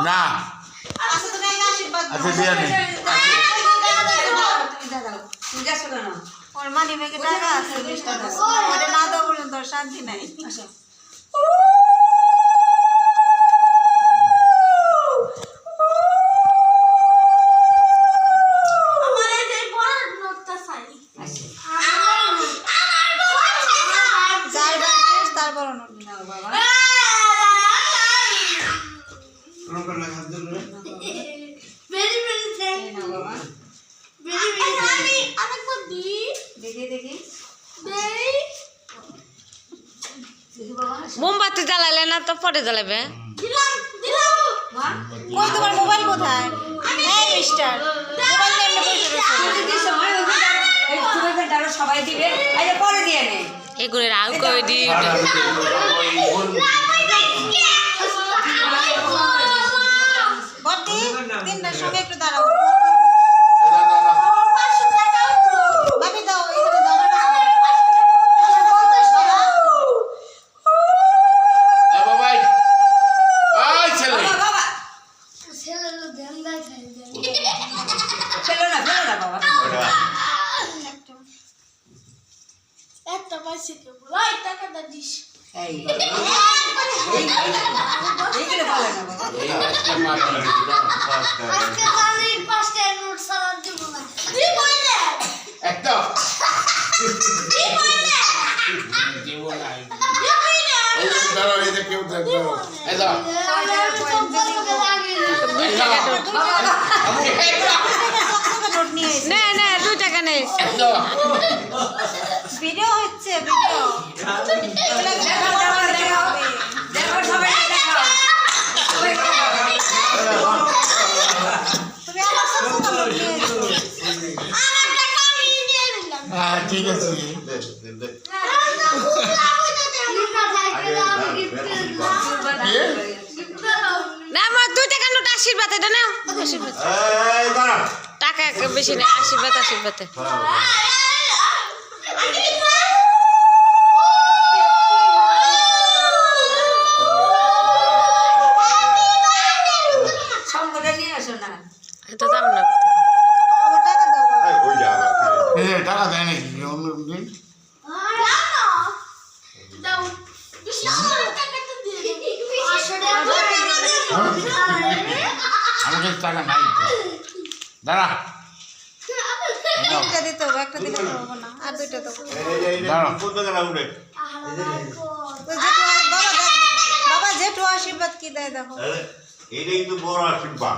না আচ্ছা দিয়া নেই ওর মানি ব্যাগে টাকা আছে 20 টাকা ওটা না দাও পর্যন্ত শান্তি নাই মোমবাতি জ্বালালে না তো পরে জ্বালাবে কই তোমার মোবাইল কোথায় এই মিস্টার মোবাইল নেন সবাই দিবে আরে পরে দিয়ে নে এগুলো রাউ কই দি বটি তিনটার সঙ্গে একটু দাঁড়াও ভাবি দাও এখানে দাও ভিডিও হচ্ছে ভিডিও ঠিক আছে না আমার 2 টাকা নোট আশীর্বাদ এটা নাও আশীর্বাদ টাকা বেশি না আশীর্বাদ আশীর্বাদে এটা দাম না টাকা দেয় নাকি অন্যদিন আমাদের টাকা নাই দাঁড়া একটা দিতে হবে একটা দিলে পারবো না আর দুইটা দেবো বাবা জেঠু আশীর্বাদ কি দেয় দেখো এটাই তো বড় আশীর্বাদ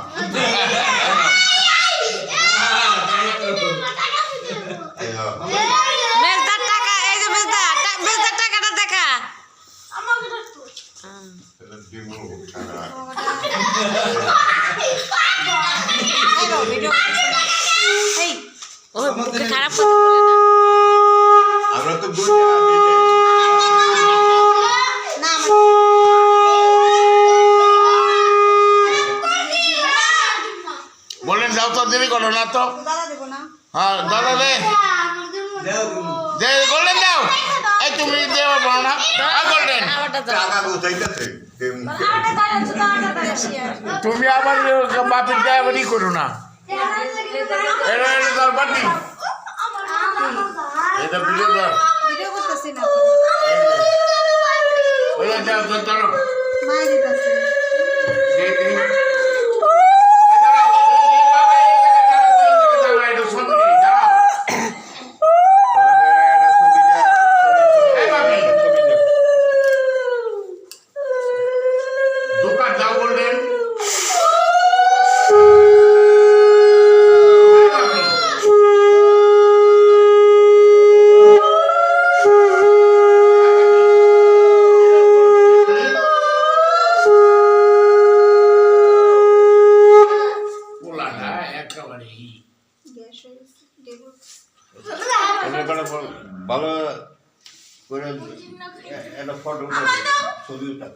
বেজদার টাকা এই যে বেজদার টাকাটা দেখা খারাপ কথা বলে না আমরা তো বলেন যাও তো দেরি করো না তো দাদা দেবো না হ্যাঁ দাদা দে দে গোল্ডেন দাও এই তুমি দেওয়া বলো না গোল্ডেন টাকা গোছাইতেছে তুমি আবার বাপের ড্রাইভারি করো না এটা দরকার নেই এটা ভিডিও দাও ভিডিও করতেছি না ওই যাও চলো মাই দিতেছি ভালো করে একটা ফটো ছবিটা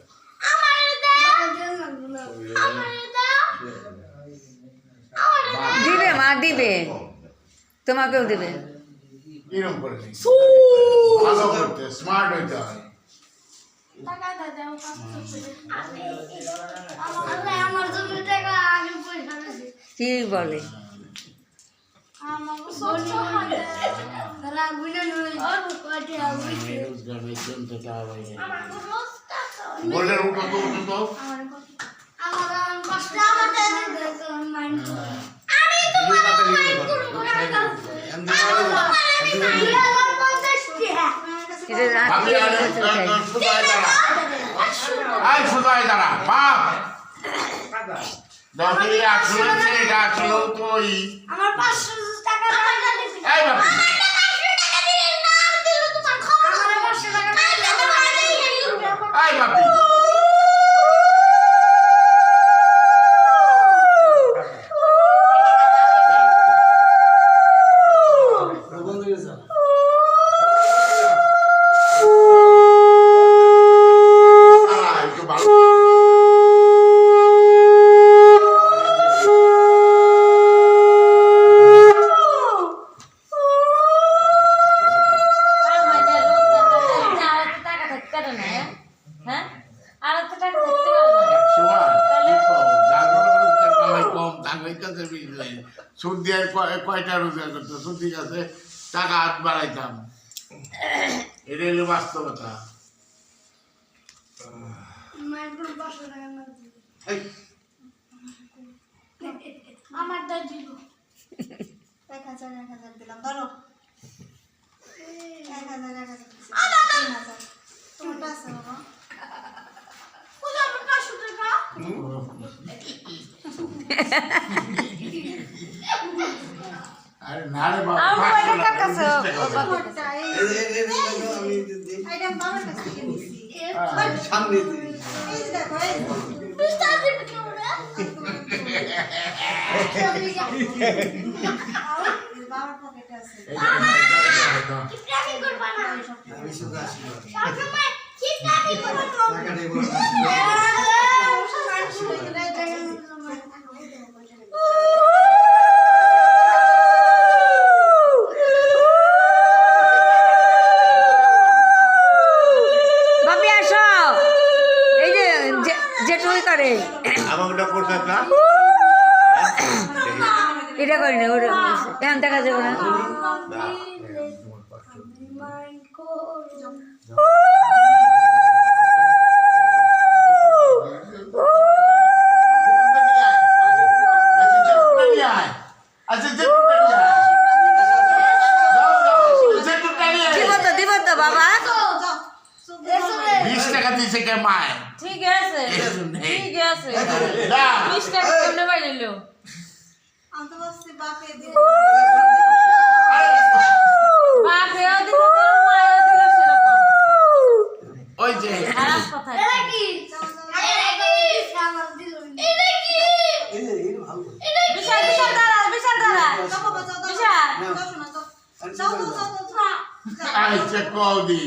দিবে মা দিবে তোমাকেও দিবে এরকম করে নি। ভালো করতে স্মার্ট হইতে হয়। কি বলে গোল্ডের উঠো তো উঠো তো। ভাবি আরে সুদাই দাঁড়া। আই সুদাই দাঁড়া বাপ। দশে আসলো এটা আসলো তুই। আমার 500 টাকা এই বাপ। এই বাপি। একটু ভালো সুদ দিয়ে কয়টা রোজগার করতো সুদ ঠিক আছে টাকা হাত বাড়াইতাম এটা হলো বাস্তবতা আমার দা দিব 1000 দিলাম ধরো 1000 দিছি 3000 তোমারটা আছে বাবা কোথা আমার 500 টাকা আরে না রে বাবা আমার এটা কার কাছে আইটেম বাবার কাছ থেকে নিছি সামনে এই যে দেখো এই বিস্তার দিবে কেউ রে বাবার পকেটে আছে কি প্রাণী করবা না আমি শুধু আসি সবসময় কি প্রাণী করবা টাকা দেব না বাপি আসো এই যে যেটুই করে আমার ওটা করছে না এটা করি না ওটা এখন দেখা যাবে না দিব তো বাবা 20 টাকা দিয়েছে কে মায় ঠিক আছে ঠিক আছে না 20 টাকা কেমনে পাইলো আমি তো বলছি বাপে দিব বাপেও দিল মায়েও দিল সেরকম ওই যে খারাপ কথা এটা কি এটা কি আমার দিল এটা কি এই ভালো বিশাল বিশাল দাঁড়া যাও বাবা যাও যাও বিশাল যাও শোনা যাও যাও আইছে কৌদি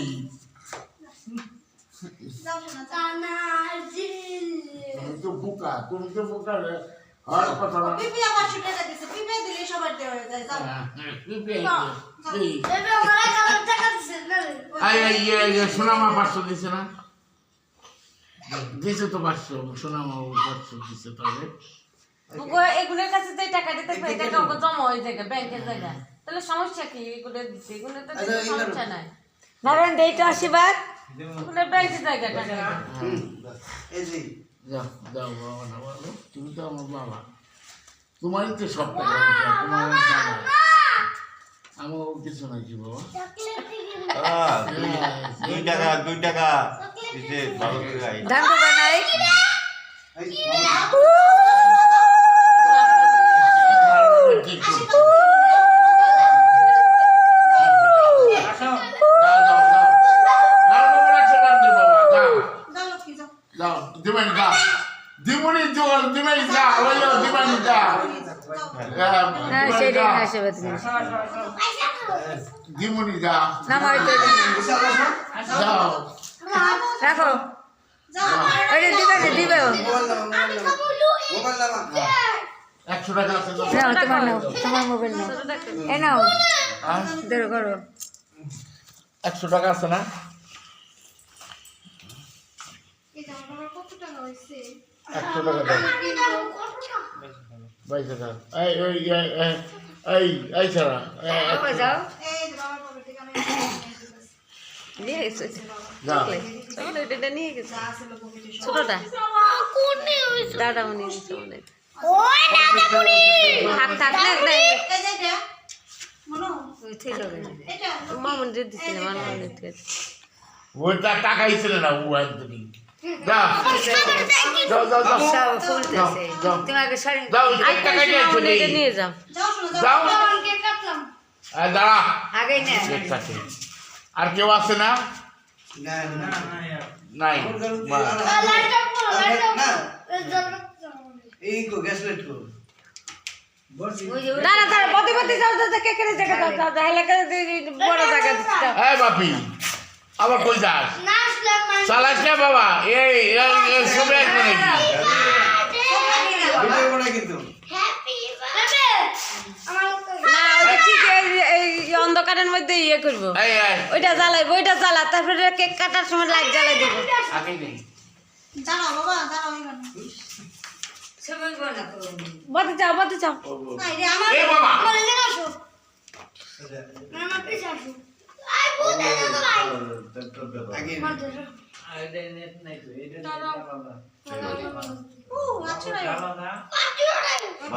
যাও শোনা কানা জিল তুমি তো বোকা রে আর কথা না পিপি আবার শুটে দিছে পিপি দিলে সবার দেওয়া হয়ে যায় যাও বেবে আমার কালার টাকা দিছে না রে সোনামা 500 দিছে না দিছে তো 500 সোনামা 500 দিছে তবে এগুলোর কাছে যে টাকা দিতে পারে টাকা ওকে জমা হয়ে যায় ব্যাংকের জায়গা তাহলে সমস্যা কি এগুলো দিতে এগুলো তো দিতে সমস্যা নাই নারায়ণ দেই তো আশীর্বাদ এগুলো ব্যাংকের জায়গা টাকা এই যে যাও যাও বাবা না বলো তুমি তো আমার বাবা তোমারই তো সব টাকা পয়সা, তোমার টাকা আমার কিছু নাই কি বাবা চকলেট দিবি 2 টাকা দিতে ভালো করে আই ধান তো বানাই যাও দিবানি যা দিমুনি জোর দিবানি যা ওইলো দিবানি যা না সেটাই না আশীর্বাদ নিয়ে দিমুনি যা না হয়তো যাও রাখো ওইটা দিবে না দিবে মোবাইল নামা 100 টাকা আছে নাও তোমার মোবাইল নাও এ নাও ধরো করো 100 টাকা আছে না? এই জামাটা কত টাকা হইছে 100 টাকা দাও। কত টাকা 22,000। এই ছাড়া বাবা যাও এই যে বাবার পকেট থেকে আমি নিয়ে গেছে যা চকলেট নিয়ে গেছে যা ছিল পকেটে সব ছোটটা কোনে হইছে দাদা উনি দিচ্ছে অনেক ওই দাদা বুড়ি থাক থাক না না এই যে এটা মনো ওই ছিল এটা মামুন দিয়ে দিছিলাম আমার মামুন দিয়ে ওইটা টাকাই ছিল না ও একদিনই যা যাও যাও যাও সব ফুলতেছে যাও। তুমি আগে শাড়ি যাও এই টাকা দিয়ে মামুন চলে এটা নিয়ে যাও যাও শোনো যাও। যাও কেক কাটলাম দাঁড়া আগেই না একটাকে। আর কেউ আছে না? না না নাই বাহ। লাইট অফ করো লাইট অফ না করো এই কো গ্যাস লাইট কো না না তার পতি পতি যাও যাও কে করে জায়গা দাও দাও হেলা করে বড় জায়গা দিচ্ছ এই বাপি আবার কই যাস? নাচলাম মানে চালাস না বাবা এই সবে আসবে নাকি? ভিডিও বানাই কিন্তু হ্যাপি বার্থডে আমার না ওই ঠিক এই অন্ধকারের মধ্যে ইয়ে করব এই ওইটা জ্বালাইবো ওইটা জ্বালা তারপরে কেক কাটার সময় লাইট জ্বালাই দেব আগেই নেই দাঁড়াও বাবা দাঁড়াও এখানে বতে যাও বতে যাও নাই রে আমার এই বাবা। আমার এদিকে আসো না আমার পিছে আসো আই বুঝে না তো ভাই আগে আমার ধরো ও আচ্ছা না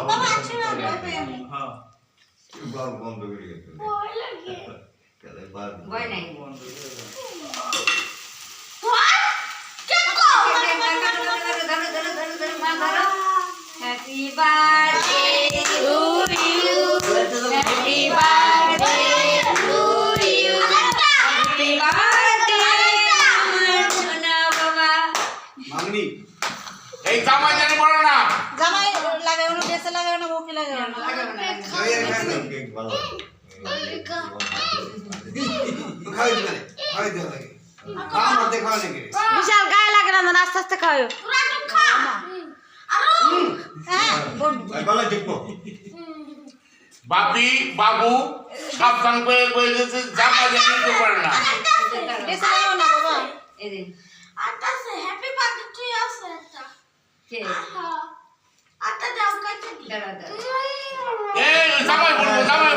বাবা আচ্ছা না ভয় পাই আমি বন্ধ করে গেছে ভয় লাগে ভয় নাই কেন কো happy birthday to you happy birthday to you happy birthday আমার সোনা বাবা মামনি এই জামা জানি বড় না জামাই লাগাই ওনো ড্রেসে লাগাই ওনো মুখে লাগাই ওনো ওই এখানে কেক ভালো খাই দিলে খাই দিলে খাও না দেখাও নাকি বিশাল গায়ে লাগে না আস্তে আস্তে খাও পুরা তো খা হ্যাঁ ভালো দেখবো বাপি বাবু সাবধান করে কই দিয়েছে জামা জানি তো পারে না ড্রেসে লাগাও না বাবা এই যে আটা সে হ্যাপি বার্থডে টু ইউ আছে এটা কে আটা দাও কাছে দাঁড়া দাঁড়া এই জামাই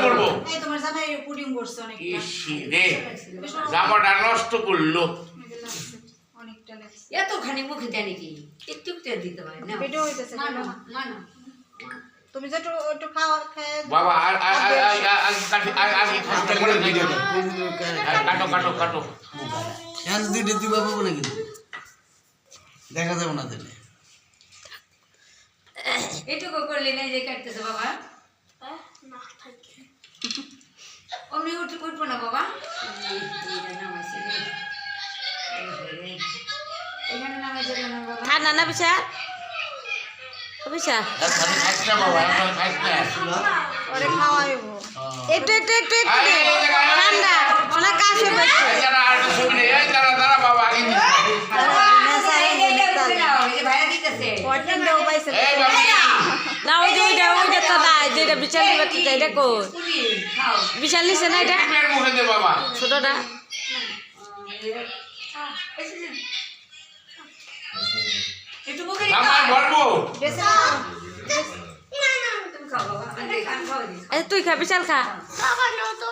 পড়বো এই তোমার জামাই পুডিং করছে অনেকটা ইসি রে জামাটা নষ্ট করলো অনেকটা লাগছে এতখানি মুখে দেয় নাকি একটু একটু দিতে পারে না পেটে হইতেছে মানো মানো তুমি যে একটু খাওয়া খেয়ে বাবা আগে কষ্ট করে দিয়ে দেবো কাটো কাটো কাটো হ্যাঁ দুইটা দিবা পাবো না কিন্তু দেখা যাবে না দিলে এটুকু করলি না যে কাটতেছে বাবা না থাকে অমনি উঠবো না বাবা এখানে নামাইছে না বাবা ঠান্ডা না বিশা বিশা খাইস না বাবা এখন খাইস না ওরে খাওয়াইবো একটু একটু একটু একটু দে। ঠান্ডা অনেক কাশ হবে এই যারা আর ছবি নেই এই দাঁড়া বাবা আগে পরদিনটাও পাইছে এই বাবা না ওই যে ওইটা তো নাই যেটা বিশাল দিবে তো এটা কই বিশাল নিছে না এটা পেট মুখে দে বাবা ছোটটা একটু মুখে জামাই ভরবো ড্রেসে লাগাও আচ্ছা তুই খা বিশাল খা বাবা নাও তো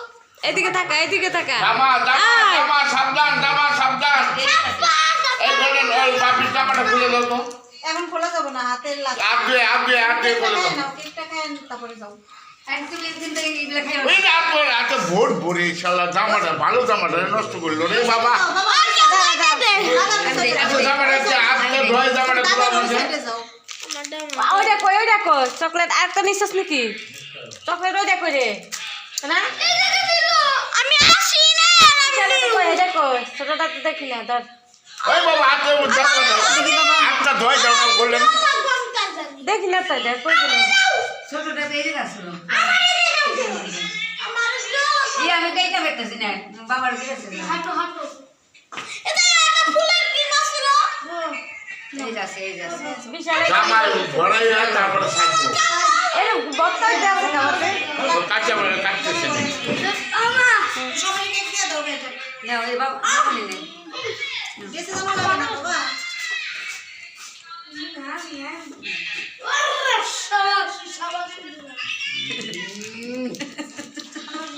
এদিকে থাকা এদিকে থাকা জামা সাবধান এই বলেন ওই বাপির জামাটা খুলে দাও তো এখন খোলা যাবে না হাতের লাগে আপনি খুলে দাও কেকটা খায় তারপরে যাও ওই এত ভোর ভোরে ইনশাল্লাহ জামাটা ভালো জামাটা নষ্ট করলো রে বাবা জামাটা আপনি ধোয় জামাটা খুলে বলছে ওইটা কই চকলেট আর তো নিশ্বাস নাকি চকলেট ওইটা কই রে না আমি আসি না এটা কই ছোটটা তো দেখি না ধর ওই বাবা আপনি আপনি ধোয় জামা করলেন দেখি না তো দেখ কই দিল ছোটটা বেরিয়ে আসলো আমার এই আমি কইতে পারতেছি না বাবার গেছে হাঁটো হাঁটো এটা একটা ফুলের কি মাছিল এই যাচ্ছে বিশাল জামাই ভরাই তারপরে থাকবো এর বত্তা দেওয়া আছে আমাদের কাঁচা কাটতেছে আমা সবাই কেক দিয়ে নাও এই বাবা আপনি নেন বেশি জামা লাগবে না বাবা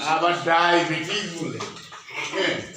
আবার ডায়াবেটিস বলে হ্যাঁ